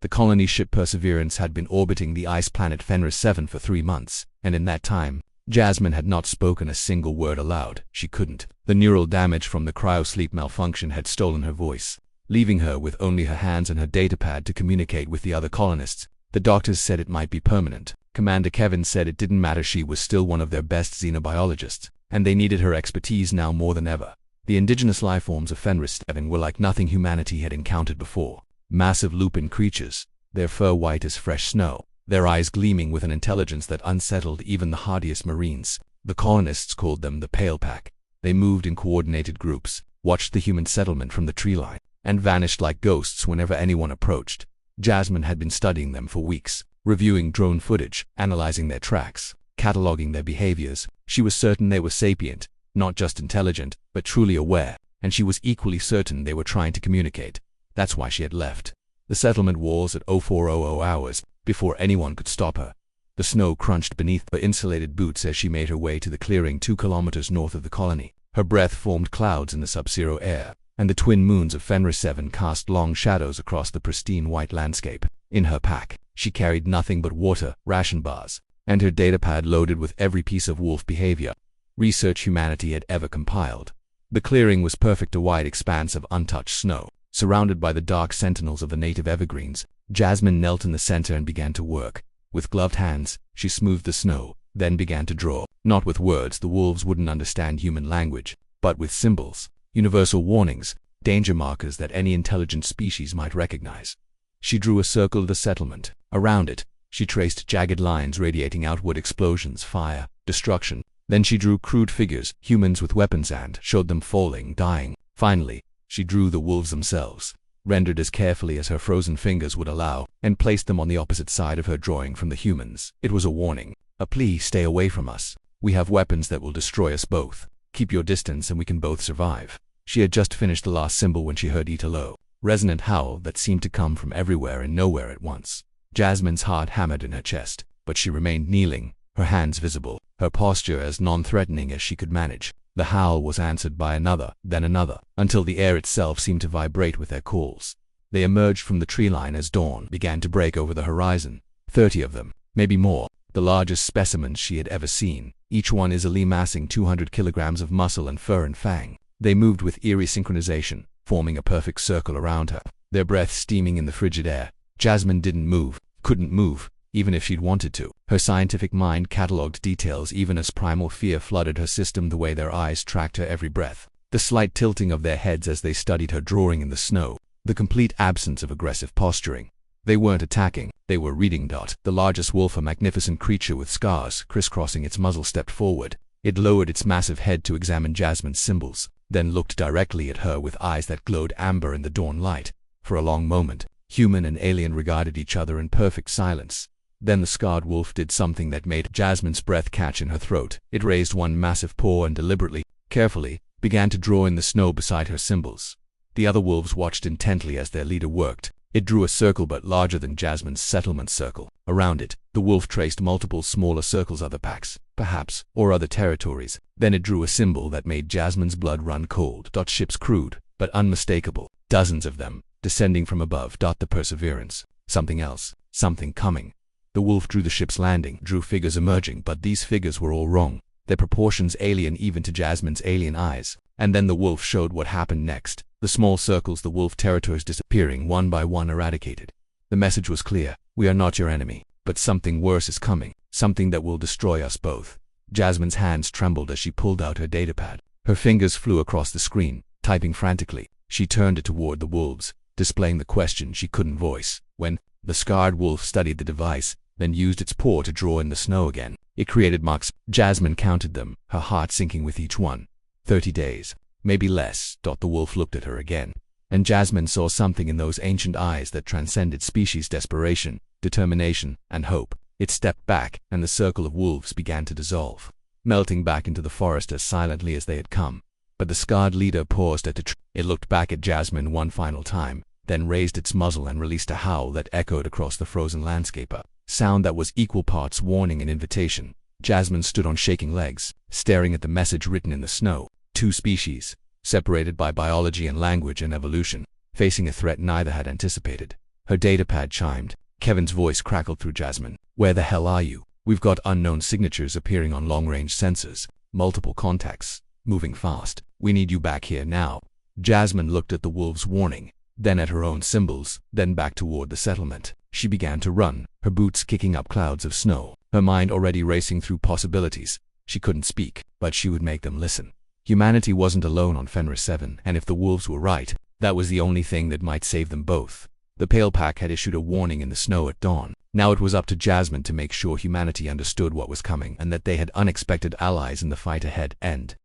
The colony ship Perseverance had been orbiting the ice planet Fenris 7 for 3 months, and in that time, Jasmine had not spoken a single word aloud. She couldn't. The neural damage from the cryosleep malfunction had stolen her voice, leaving her with only her hands and her datapad to communicate with the other colonists. The doctors said it might be permanent. Commander Kevin said it didn't matter, she was still one of their best xenobiologists, and they needed her expertise now more than ever. The indigenous lifeforms of Fenris 7 were like nothing humanity had encountered before. Massive lupin creatures, their fur white as fresh snow, their eyes gleaming with an intelligence that unsettled even the hardiest marines. The colonists called them the Pale Pack. They moved in coordinated groups, watched the human settlement from the tree line, and vanished like ghosts whenever anyone approached. Jasmine had been studying them for weeks, reviewing drone footage, analyzing their tracks, cataloging their behaviors. She was certain they were sapient, not just intelligent, but truly aware, and she was equally certain they were trying to communicate. That's why she had left the settlement walls at 0400 hours, before anyone could stop her. The snow crunched beneath her insulated boots as she made her way to the clearing 2 kilometers north of the colony. Her breath formed clouds in the sub-zero air, and the twin moons of Fenris 7 cast long shadows across the pristine white landscape. In her pack, she carried nothing but water, ration bars, and her datapad loaded with every piece of wolf behavior research humanity had ever compiled. The clearing was perfect, a wide expanse of untouched snow, surrounded by the dark sentinels of the native evergreens. Jasmine knelt in the center and began to work. With gloved hands, she smoothed the snow, then began to draw. Not with words, the wolves wouldn't understand human language, but with symbols, universal warnings, danger markers that any intelligent species might recognize. She drew a circle of the settlement. Around it, she traced jagged lines radiating outward: explosions, fire, destruction. Then she drew crude figures, humans with weapons, and showed them falling, dying. Finally, she drew the wolves themselves, rendered as carefully as her frozen fingers would allow, and placed them on the opposite side of her drawing from the humans. It was a warning, a plea: stay away from us. We have weapons that will destroy us both. Keep your distance and we can both survive. She had just finished the last symbol when she heard Italo, resonant howl that seemed to come from everywhere and nowhere at once. Jasmine's heart hammered in her chest, but she remained kneeling, her hands visible, her posture as non-threatening as she could manage. The howl was answered by another, then another, until the air itself seemed to vibrate with their calls. They emerged from the tree line as dawn began to break over the horizon. 30 of them, maybe more, the largest specimens she had ever seen, each one easily massing 200 kilograms of muscle and fur and fang. They moved with eerie synchronization, forming a perfect circle around her, their breath steaming in the frigid air. Jasmine didn't move, couldn't move, even if she'd wanted to. Her scientific mind catalogued details even as primal fear flooded her system, the way their eyes tracked her every breath, the slight tilting of their heads as they studied her drawing in the snow, the complete absence of aggressive posturing. They weren't attacking, they were reading. The largest wolf, a magnificent creature with scars crisscrossing its muzzle, stepped forward. It lowered its massive head to examine Jasmine's symbols, then looked directly at her with eyes that glowed amber in the dawn light. For a long moment, human and alien regarded each other in perfect silence. Then the scarred wolf did something that made Jasmine's breath catch in her throat. It raised one massive paw and deliberately, carefully, began to draw in the snow beside her symbols. The other wolves watched intently as their leader worked. It drew a circle but larger than Jasmine's settlement circle. Around it, the wolf traced multiple smaller circles, other packs, perhaps, or other territories. Then it drew a symbol that made Jasmine's blood run cold. Ships crude, but unmistakable. Dozens of them, descending from above. The Perseverance. Something else. Something coming. The wolf drew the ship's landing, drew figures emerging, but these figures were all wrong, their proportions alien even to Jasmine's alien eyes. And then the wolf showed what happened next. The small circles, the wolf territories disappearing, one by one eradicated. The message was clear: we are not your enemy, but something worse is coming, something that will destroy us both. Jasmine's hands trembled as she pulled out her datapad. Her fingers flew across the screen, typing frantically. She turned it toward the wolves, displaying the question she couldn't voice. When the scarred wolf studied the device, then used its paw to draw in the snow again. It created marks. Jasmine counted them, her heart sinking with each one. 30 days, maybe less. The wolf looked at her again, and Jasmine saw something in those ancient eyes that transcended species: desperation, determination, and hope. It stepped back, and the circle of wolves began to dissolve, melting back into the forest as silently as they had come. But the scarred leader paused at the tree. It looked back at Jasmine one final time, then raised its muzzle and released a howl that echoed across the frozen landscape, a sound that was equal parts warning and invitation. Jasmine stood on shaking legs, staring at the message written in the snow. 2 species, separated by biology and language and evolution, facing a threat neither had anticipated. Her datapad chimed. Kevin's voice crackled through Jasmine. Where the hell are you? We've got unknown signatures appearing on long-range sensors. Multiple contacts. Moving fast. We need you back here now. Jasmine looked at the wolves' warning, then at her own symbols, then back toward the settlement. She began to run, her boots kicking up clouds of snow, her mind already racing through possibilities. She couldn't speak, but she would make them listen. Humanity wasn't alone on Fenris 7, and if the wolves were right, that was the only thing that might save them both. The Pale Pack had issued a warning in the snow at dawn. Now it was up to Jasmine to make sure humanity understood what was coming and that they had unexpected allies in the fight ahead. End.